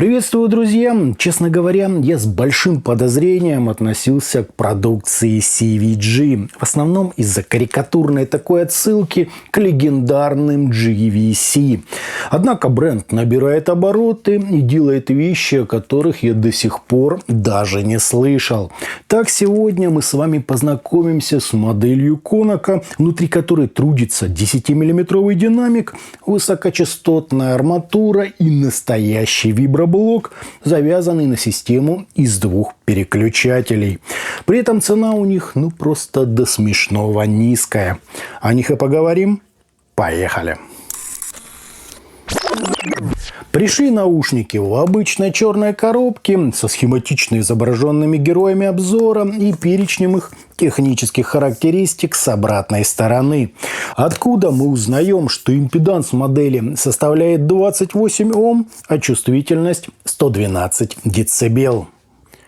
Приветствую, друзья! Честно говоря, я с большим подозрением относился к продукции CVG. В основном из-за карикатурной такой отсылки к легендарным GVC. Однако бренд набирает обороты и делает вещи, о которых я до сих пор даже не слышал. Так, сегодня мы с вами познакомимся с моделью Konaco, внутри которой трудится 10-миллиметровый динамик, высокочастотная арматура и настоящий виброблок, завязанный на систему из двух переключателей. При этом цена у них просто до смешного низкая. О них и поговорим. Поехали! Пришли наушники в обычной черной коробке со схематично изображенными героями обзора и перечнем их технических характеристик с обратной стороны. Откуда мы узнаем, что импеданс модели составляет 28 Ом, а чувствительность 112 дБ.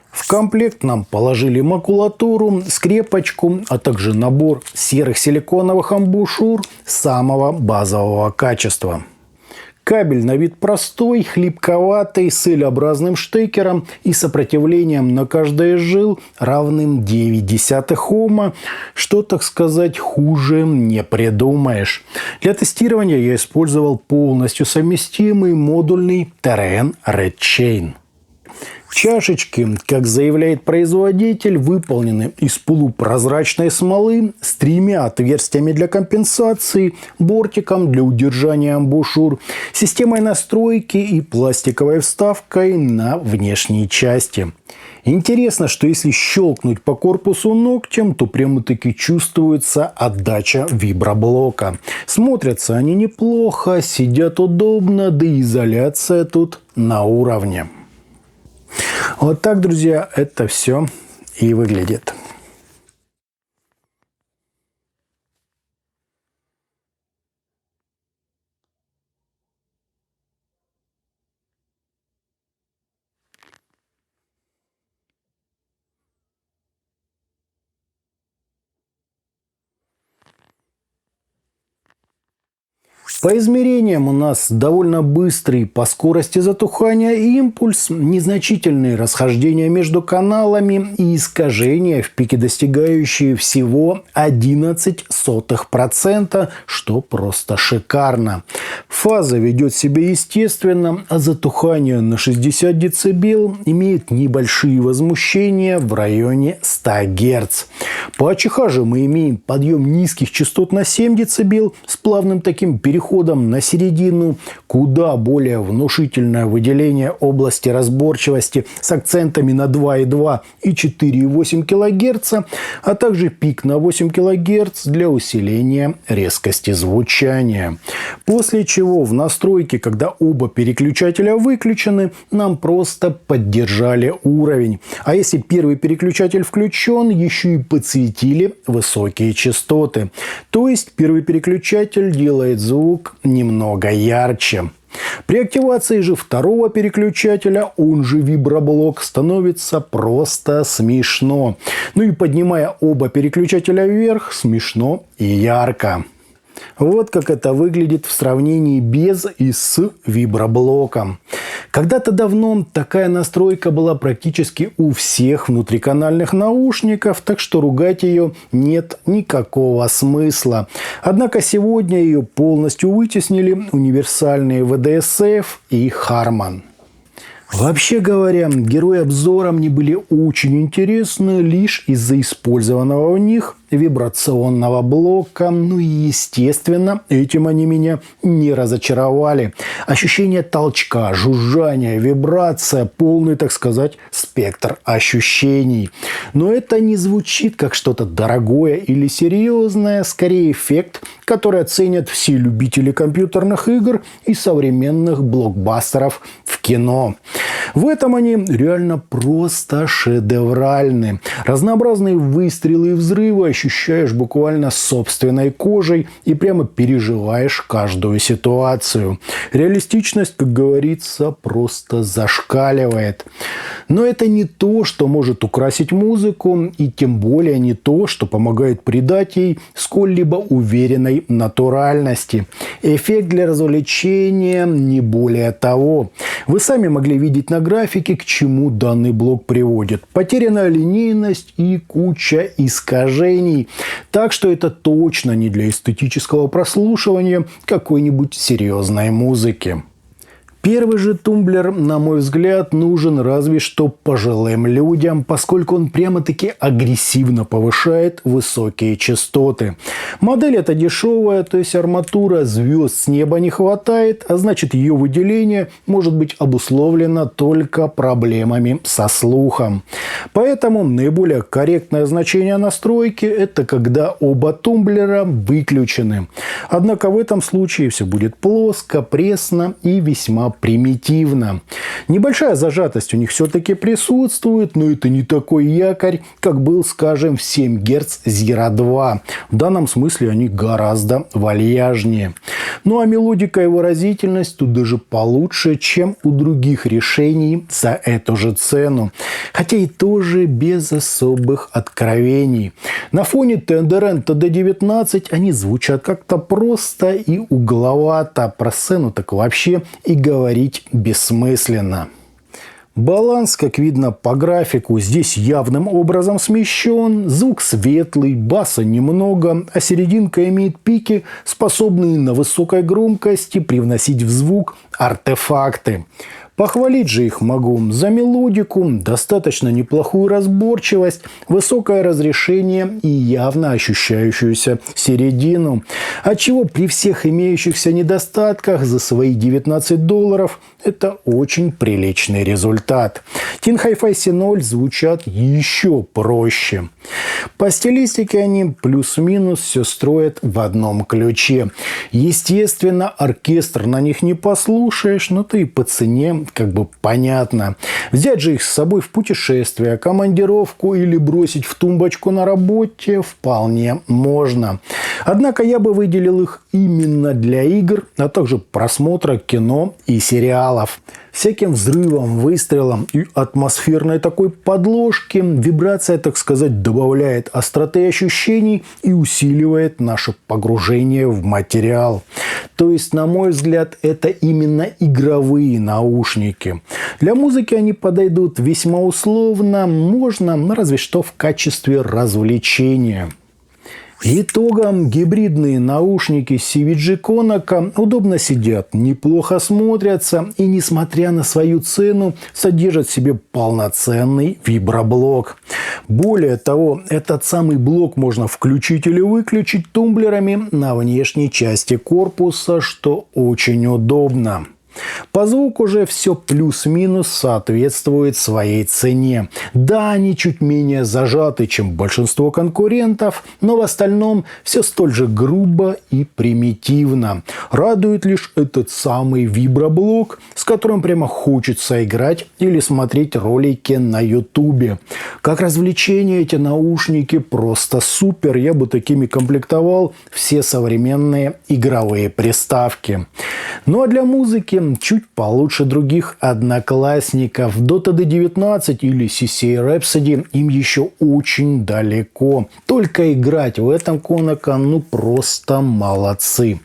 В комплект нам положили макулатуру, скрепочку, а также набор серых силиконовых амбушюр самого базового качества. Кабель на вид простой, хлипковатый, с L-образным штекером и сопротивлением на каждый из жил равным 0,9 Ома, что, так сказать, хуже не придумаешь. Для тестирования я использовал полностью совместимый модульный TRN Red Chain. Чашечки, как заявляет производитель, выполнены из полупрозрачной смолы с 3 отверстиями для компенсации, бортиком для удержания амбушюр, системой настройки и пластиковой вставкой на внешней части. Интересно, что если щелкнуть по корпусу ногтем, то прямо-таки чувствуется отдача виброблока. Смотрятся они неплохо, сидят удобно, да и изоляция тут на уровне. Вот так, друзья, это все и выглядит. По измерениям у нас довольно быстрый по скорости затухания импульс, незначительные расхождения между каналами и искажения в пике, достигающие всего 0,11%, что просто шикарно. Фаза ведет себя естественно, а затухание на 60 дБ имеет небольшие возмущения в районе 100 Гц. По АЧХ же мы имеем подъем низких частот на 7 дБ с плавным таким переходом на середину, куда более внушительное выделение области разборчивости с акцентами на 2,2 и 4,8 кГц, а также пик на 8 кГц для усиления резкости звучания. После чего в настройке, когда оба переключателя выключены, нам просто поддержали уровень. А если первый переключатель включен, еще и подсветили высокие частоты. То есть первый переключатель делает звук немного ярче. При активации же второго переключателя, он же виброблок, становится просто смешно. И поднимая оба переключателя вверх, смешно и ярко. Вот как это выглядит в сравнении без и с виброблоком. Когда-то давно такая настройка была практически у всех внутриканальных наушников, так что ругать ее нет никакого смысла. Однако сегодня ее полностью вытеснили универсальные VDSF и Harman. Вообще говоря, герои обзора мне были очень интересны лишь из-за использованного в них вибрационного блока. И, естественно, этим они меня не разочаровали. Ощущение толчка, жужжания, вибрация, полный, так сказать, спектр ощущений. Но это не звучит как что-то дорогое или серьезное, скорее эффект, который оценят все любители компьютерных игр и современных блокбастеров в кино. В этом они реально просто шедевральны. Разнообразные выстрелы и взрывы ощущаешь буквально собственной кожей и прямо переживаешь каждую ситуацию. Реалистичность, как говорится, просто зашкаливает. Но это не то, что может украсить музыку, и тем более не то, что помогает придать ей сколь-либо уверенной натуральности. Эффект для развлечения не более того. Вы сами могли видеть на графике, к чему данный блок приводит. Потерянная линейность и куча искажений. Так что это точно не для эстетического прослушивания какой-нибудь серьезной музыки. Первый же тумблер, на мой взгляд, нужен разве что пожилым людям, поскольку он прямо-таки агрессивно повышает высокие частоты. Модель эта дешевая, то есть арматура звезд с неба не хватает, а значит ее выделение может быть обусловлено только проблемами со слухом. Поэтому наиболее корректное значение настройки – это когда оба тумблера выключены. Однако в этом случае все будет плоско, пресно и весьма примитивно. Небольшая зажатость у них все-таки присутствует, но это не такой якорь, как был, скажем, в 7 Гц Zero 2. В данном смысле они гораздо вальяжнее. Ну а мелодика и выразительность тут даже получше, чем у других решений за эту же цену. Хотя и тоже без особых откровений. На фоне TNDR TD19 они звучат как-то просто и угловато. Про сцену так вообще и говорить бессмысленно. Баланс, как видно по графику, здесь явным образом смещен. Звук светлый, баса немного, а серединка имеет пики, способные на высокой громкости привносить в звук артефакты. Похвалить же их могу за мелодику, достаточно неплохую разборчивость, высокое разрешение и явно ощущающуюся середину. Отчего при всех имеющихся недостатках за свои $19 это очень приличный результат. Teen Hi-Fi C0 звучат еще проще. По стилистике они плюс-минус все строят в одном ключе. Естественно, оркестр на них не послушаешь, но ты и по цене как бы понятно. Взять же их с собой в путешествие, командировку или бросить в тумбочку на работе вполне можно. Однако я бы выделил их именно для игр, а также просмотра кино и сериалов. Всяким взрывом, выстрелом и атмосферной такой подложки вибрация, так сказать, добавляет остроты ощущений и усиливает наше погружение в материал. То есть, на мой взгляд, это именно игровые наушники. Для музыки они подойдут весьма условно, можно, разве что в качестве развлечения. Итогом гибридные наушники CVG Konica удобно сидят, неплохо смотрятся и, несмотря на свою цену, содержат в себе полноценный виброблок. Более того, этот самый блок можно включить или выключить тумблерами на внешней части корпуса, что очень удобно. По звуку же все плюс-минус соответствует своей цене. Да, они чуть менее зажаты, чем большинство конкурентов, но в остальном все столь же грубо и примитивно. Радует лишь этот самый виброблок, с которым прямо хочется играть или смотреть ролики на ютубе. Как развлечение эти наушники просто супер. Я бы такими комплектовал все современные игровые приставки. Ну а для музыки чуть получше других одноклассников. До TD19 или CCA Rhapsody им еще очень далеко. Только играть в этом Konica, ну просто молодцы.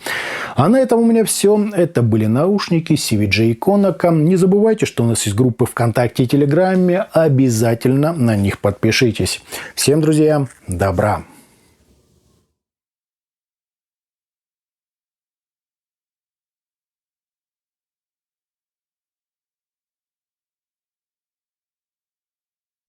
А на этом у меня все. Это были наушники CVG Konica. Не забывайте, что у нас есть группы ВКонтакте и Телеграме. Обязательно на них подпишитесь. Всем, друзья, добра!